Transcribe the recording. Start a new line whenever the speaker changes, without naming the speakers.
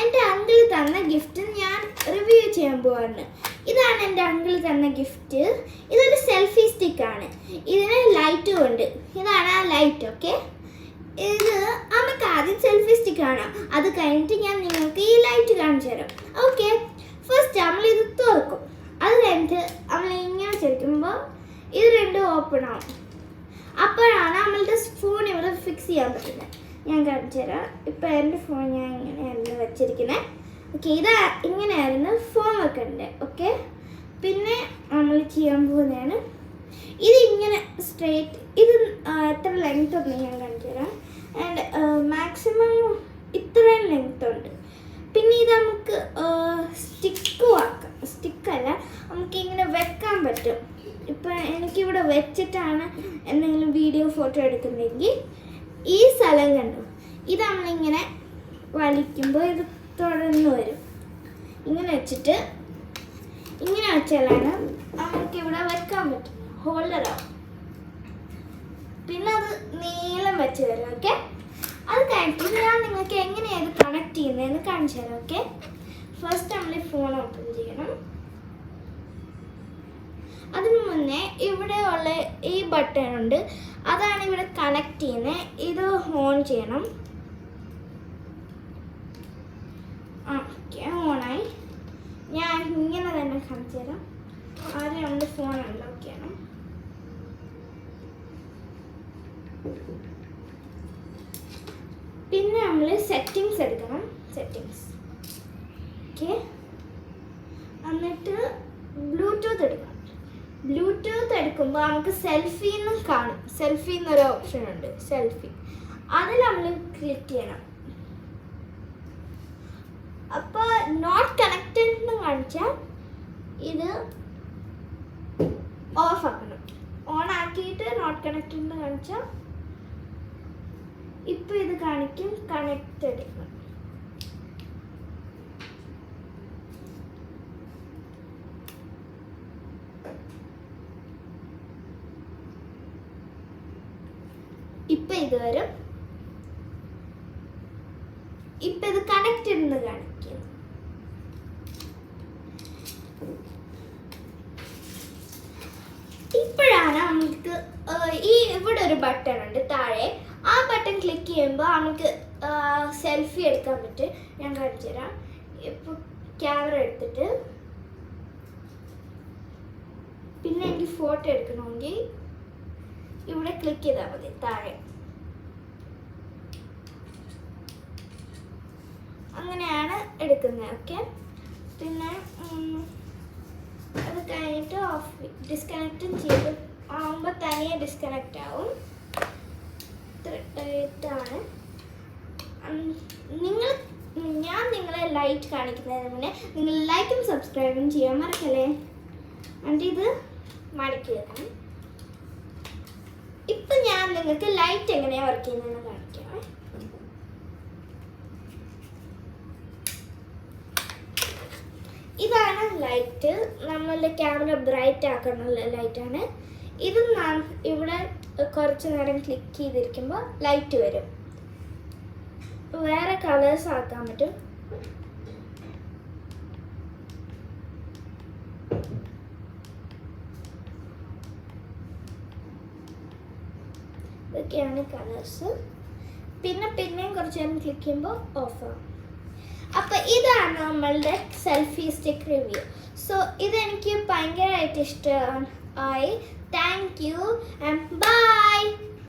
എൻ്റെ അങ്കിൾ തന്ന ഗിഫ്റ്റ് ഞാൻ റിവ്യൂ ചെയ്യാൻ പോവാണ്. ഇതാണ് എൻ്റെ അങ്കിൾ തന്ന ഗിഫ്റ്റ്. ഇതൊരു സെൽഫി സ്റ്റിക്കാണ്. ഇതിന് ലൈറ്റും ഉണ്ട്. ഇതാണ് ആ ലൈറ്റ്. ഓക്കെ, ഇത് നമുക്ക് ആദ്യം സെൽഫി സ്റ്റിക്ക് കാണാം. അത് കഴിഞ്ഞിട്ട് ഞാൻ നിങ്ങൾക്ക് ഈ ലൈറ്റ് കാണിച്ചു തരാം. ഓക്കെ, ഫസ്റ്റ് നമ്മൾ ഇത് തുറക്കും. അത് കഴിഞ്ഞിട്ട് നമ്മൾ ഇങ്ങനെ ചെറുക്കുമ്പോൾ ഇത് രണ്ടും ഓപ്പൺ ആവും. അപ്പോഴാണ് നമ്മളുടെ ഫോൺ ഇവിടെ ഫിക്സ് ചെയ്യാൻ പറ്റുന്നത്. ഞാൻ കാണിച്ചു തരാം. ഇപ്പം എൻ്റെ ഫോൺ ഞാൻ ഇങ്ങനെയായിരുന്നു വെച്ചിരിക്കുന്നത്. ഓക്കെ, ഇത് ഇങ്ങനെയായിരുന്നു ഫോൺ വെക്കേണ്ടത്. ഓക്കെ, പിന്നെ നമ്മൾ ചെയ്യാൻ പോകുന്നതാണ് ഇതിങ്ങനെ സ്ട്രെയിറ്റ്. ഇത് എത്ര ലെങ്ത് ഉണ്ട് ഞാൻ കാണിച്ചു തരാം. ആൻഡ് മാക്സിമം ഇത്രയും ലെങ്ത് ഉണ്ട്. പിന്നെ ഇത് നമുക്ക് സ്റ്റിക്കും ആക്കാം. സ്റ്റിക്കല്ല, നമുക്ക് ഇങ്ങനെ വെക്കാൻ പറ്റും. ഇപ്പം എനിക്കിവിടെ വെച്ചിട്ടാണ് എന്തെങ്കിലും വീഡിയോ ഫോട്ടോ എടുക്കുന്നതെങ്കിൽ ഈ സ്ഥലം കണ്ടു, ഇത് നമ്മളിങ്ങനെ വലിക്കുമ്പോൾ ഇത് തുടർന്ന് വരും. ഇങ്ങനെ വെച്ചിട്ട് ഇങ്ങനെ വെച്ചാലാണ് നമുക്കിവിടെ വെക്കാൻ പറ്റും. ഹോൾഡറാവും. പിന്നെ അത് നീളം വെച്ച് തരും. ഓക്കെ, അത് കഴിഞ്ഞിട്ട് ഞാൻ നിങ്ങൾക്ക് എങ്ങനെയാണ് ഇത് കണക്ട് ചെയ്യുന്നതെന്ന് കാണിച്ചു തരാം. ഓക്കെ, ഫസ്റ്റ് നമ്മൾ ഫോൺ ഓപ്പൺ ചെയ്യണം. അതിന് മുന്നേ ഇവിടെ ഉള്ള ഈ ബട്ടൺ ഉണ്ട്, അതാണ് ഇവിടെ കണക്ട് ചെയ്യുന്നത്. ഇത് ഓൺ ചെയ്യണം. ഓക്കെ, ഓണായി. ഞാൻ ഇങ്ങനെ തന്നെ കാണിച്ചു തരാം. ആദ്യം നമ്മുടെ ഫോൺ അൺലോക്ക് ചെയ്യണം. പിന്നെ നമ്മൾ സെറ്റിങ്സ് എടുക്കണം. സെറ്റിങ്സ്. ഓക്കെ, എന്നിട്ട് ബ്ലൂടൂത്ത് എടുക്കണം. ബ്ലൂടൂത്ത് എടുക്കുമ്പോൾ നമുക്ക് സെൽഫി എന്നും കാണും. സെൽഫി എന്നൊരു ഓപ്ഷൻ ഉണ്ട്, സെൽഫി. അതിൽ നമ്മൾ ക്ലിക്ക് ചെയ്യണം. അപ്പോൾ നോട്ട് കണക്റ്റഡ് എന്ന് കാണിച്ചാൽ ഇത് ഓഫ് ആക്കണം. ഓൺ ആക്കിയിട്ട് നോട്ട് കണക്റ്റഡ് എന്ന് കാണിച്ചാൽ ഇപ്പം ഇത് കാണിക്കും കണക്റ്റഡ്. ഇപ്പം ഇത് വരും. ഇപ്പം ഇത് കണക്റ്റഡ് എന്ന് കാണിക്കും. ഇപ്പോഴാണ് നമുക്ക് ഈ ഇവിടെ ഒരു ബട്ടൺ ഉണ്ട് താഴെ. ആ ബട്ടൺ ക്ലിക്ക് ചെയ്യുമ്പോൾ നമുക്ക് സെൽഫി എടുക്കാൻ പറ്റും. ഞാൻ കാണിച്ചു തരാം. ഇപ്പോൾ ക്യാമറ എടുത്തിട്ട് പിന്നെ എനിക്ക് ഫോട്ടോ എടുക്കണമെങ്കിൽ ഇവിടെ ക്ലിക്ക് ചെയ്താൽ മതി താഴെ. അങ്ങനെയാണ് എടുക്കുന്നത്. ഓക്കെ, പിന്നെ അത് കഴിഞ്ഞിട്ട് ഓഫ് ഡിസ്കണക്റ്റും ചെയ്ത് ആകുമ്പോൾ തനിയെ ഡിസ്കണക്റ്റ് ആവും. ഇതാണ് ഞാൻ നിങ്ങളെ ലൈറ്റ് കാണിക്കുന്നതിന് മുന്നേ നിങ്ങൾ ലൈക്കും സബ്സ്ക്രൈബും ചെയ്യാൻ മറക്കല്ലേ. എന്നിട്ട് ഇത് മടക്കി വെക്കണം. ഇപ്പം ഞാൻ നിങ്ങൾക്ക് ലൈറ്റ് എങ്ങനെയാണ് വർക്ക് ചെയ്യുന്നതെന്ന് കാണിക്കാം. ഇതാണ് ലൈറ്റ്. നമ്മളുടെ ക്യാമറ ബ്രൈറ്റ് ആക്കാനുള്ള ലൈറ്റാണ് ഇത്. ഇവിടെ കുറച്ച് നേരം ക്ലിക്ക് ചെയ്തിരിക്കുമ്പോൾ ലൈറ്റ് വരും. വേറെ കളേഴ്സ് ആക്കാൻ പറ്റും. ഇതൊക്കെയാണ് കളേഴ്സ്. പിന്നെയും കുറച്ച് നേരം ക്ലിക്ക് ചെയ്യുമ്പോൾ ഓഫ് ആവും. അപ്പോൾ ഇതാണ് നമ്മളുടെ സെൽഫി സ്റ്റിക്ക് റിവ്യൂ. സോ ഇതെനിക്ക് ഭയങ്കരമായിട്ട് ഇഷ്ടമായി. Thank you and by.